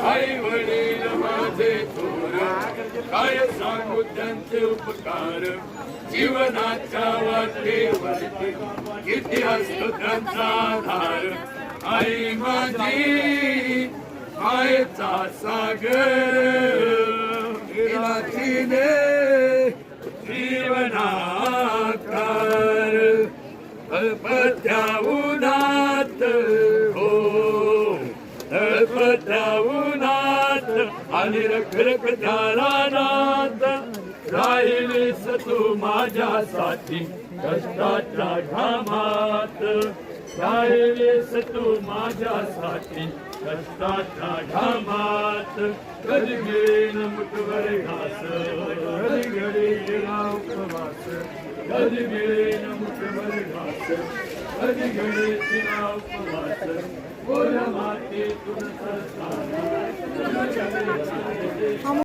आई वडील माझे थोर काय सांगू त्यांचे उपकार जीवनाच्या वाटेवरती किती असतो त्यांचा आधार आई माझी मायेचा सागर तिने जीवनाकार तळपत्या उन्हात हो तळपत्या उन्हात आणि रखरख त्या रानात राहिलीस तू माझ्यासाठी कष्टाच्या घामात राहिलीस तू माझ्यासाठी कष्टाच्या घामात कधी घेईन मुठभर घास कधी घडी गेला उपवास कधी घेईन मुठभर घास कधी घडी तिला उपवास बोल माते तुझं